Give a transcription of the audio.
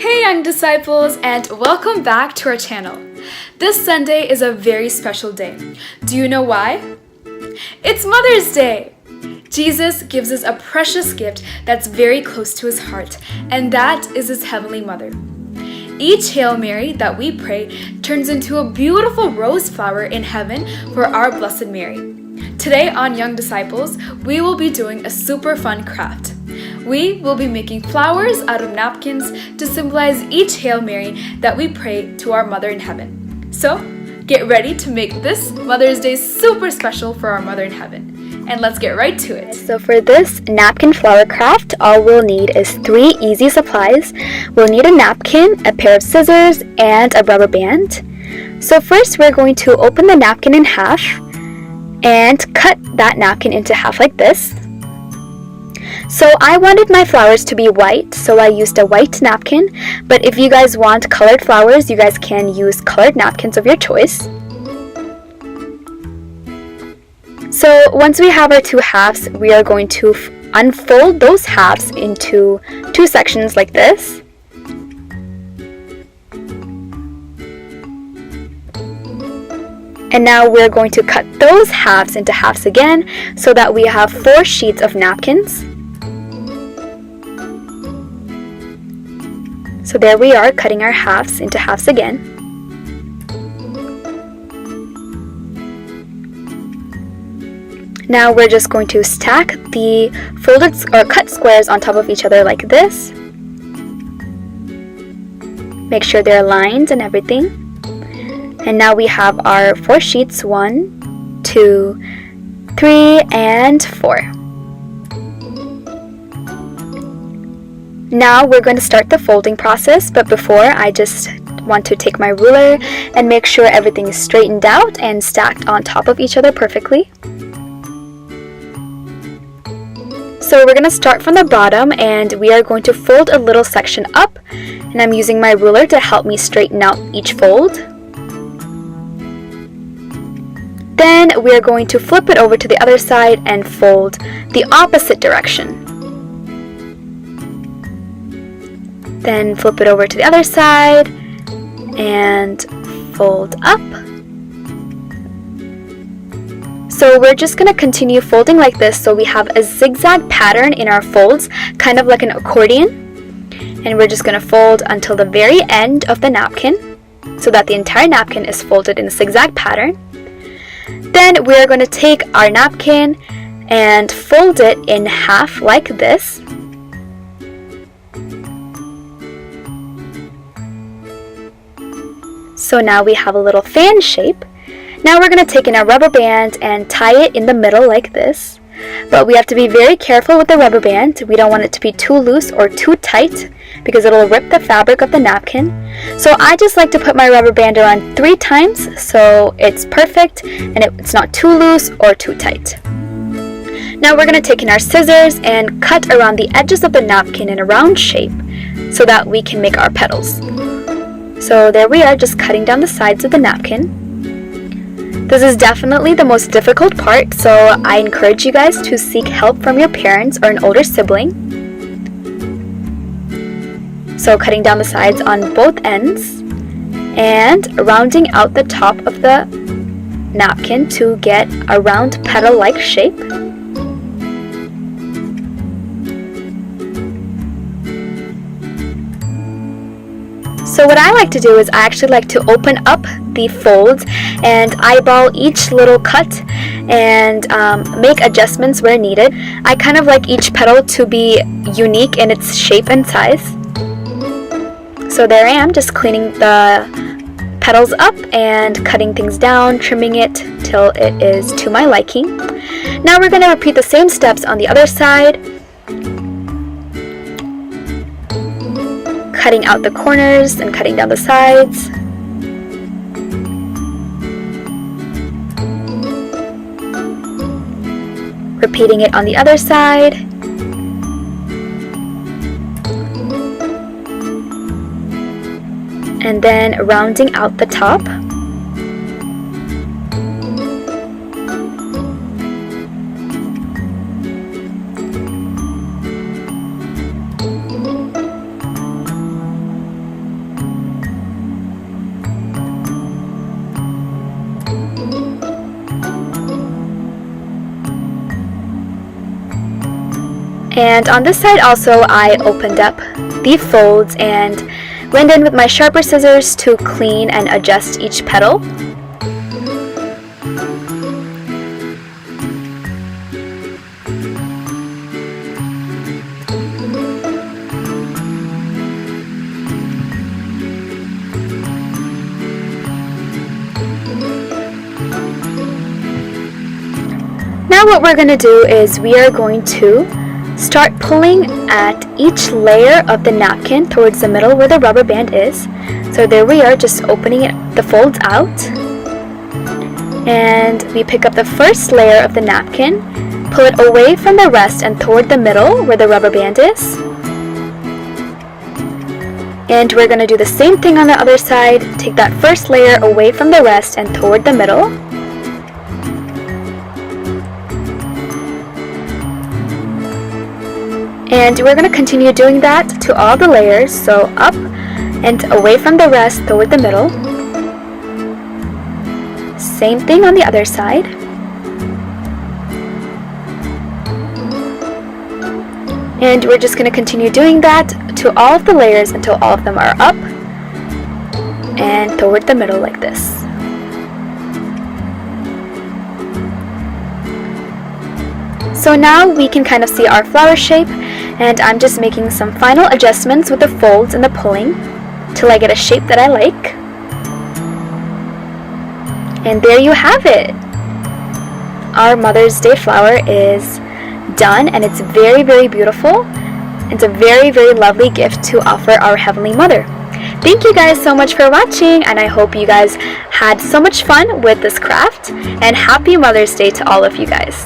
Hey young disciples, and welcome back to our channel. This Sunday is a very special day. Do you know why? It's Mother's Day! Jesus gives us a precious gift that's very close to his heart, and that is his Heavenly Mother. Each Hail Mary that we pray turns into a beautiful rose flower in heaven for our Blessed Mary. Today on Young Disciples, we will be doing a super fun craft. We will be making flowers out of napkins to symbolize each Hail Mary that we pray to our Mother in Heaven. So, get ready to make this Mother's Day super special for our Mother in Heaven. And let's get right to it. So for this napkin flower craft, all we'll need is 3 easy supplies. We'll need a napkin, a pair of scissors, and a rubber band. So first we're going to open the napkin in half and cut that napkin into half like this. So I wanted my flowers to be white, so I used a white napkin, but if you guys want colored flowers, you guys can use colored napkins of your choice. So once we have our 2 halves, we are going to unfold those halves into 2 sections like this. And now we're going to cut those halves into halves again so that we have 4 sheets of napkins. So there we are, cutting our halves into halves again. Now we're just going to stack the folded or cut squares on top of each other like this. Make sure they're aligned and everything. And now we have our 4 sheets, 1, 2, 3, and 4. Now we're going to start the folding process, but before I just want to take my ruler and make sure everything is straightened out and stacked on top of each other perfectly. So we're going to start from the bottom and we are going to fold a little section up, and I'm using my ruler to help me straighten out each fold. Then we are going to flip it over to the other side and fold the opposite direction. Then flip it over to the other side and fold up. So we're just going to continue folding like this so we have a zigzag pattern in our folds, kind of like an accordion. And we're just going to fold until the very end of the napkin so that the entire napkin is folded in a zigzag pattern. Then we're going to take our napkin and fold it in half like this. So now we have a little fan shape. Now we're going to take in our rubber band and tie it in the middle like this. But we have to be very careful with the rubber band. We don't want it to be too loose or too tight because it'll rip the fabric of the napkin. So I just like to put my rubber band around 3 times so it's perfect and it's not too loose or too tight. Now we're going to take in our scissors and cut around the edges of the napkin in a round shape so that we can make our petals. So there we are, just cutting down the sides of the napkin. This is definitely the most difficult part, so I encourage you guys to seek help from your parents or an older sibling. So cutting down the sides on both ends and rounding out the top of the napkin to get a round petal-like shape. So what I like to do is I actually like to open up the folds and eyeball each little cut and make adjustments where needed. I kind of like each petal to be unique in its shape and size. So there I am, just cleaning the petals up and cutting things down, trimming it till it is to my liking. Now we're going to repeat the same steps on the other side. Cutting out the corners and cutting down the sides. Repeating it on the other side. And then rounding out the top. And on this side also, I opened up the folds and went in with my sharper scissors to clean and adjust each petal. Now what we're going to do is we are going to start pulling at each layer of the napkin towards the middle where the rubber band is. So there we are, just opening the folds out. And we pick up the first layer of the napkin, pull it away from the rest and toward the middle where the rubber band is. And we're going to do the same thing on the other side. Take that first layer away from the rest and toward the middle. And we're going to continue doing that to all the layers, so up and away from the rest toward the middle. Same thing on the other side. And we're just going to continue doing that to all of the layers until all of them are up and toward the middle like this. So now we can kind of see our flower shape, and I'm just making some final adjustments with the folds and the pulling till I get a shape that I like. And there you have it! Our Mother's Day flower is done, and it's very, very beautiful. It's a very, very lovely gift to offer our Heavenly Mother. Thank you guys so much for watching, and I hope you guys had so much fun with this craft, and happy Mother's Day to all of you guys.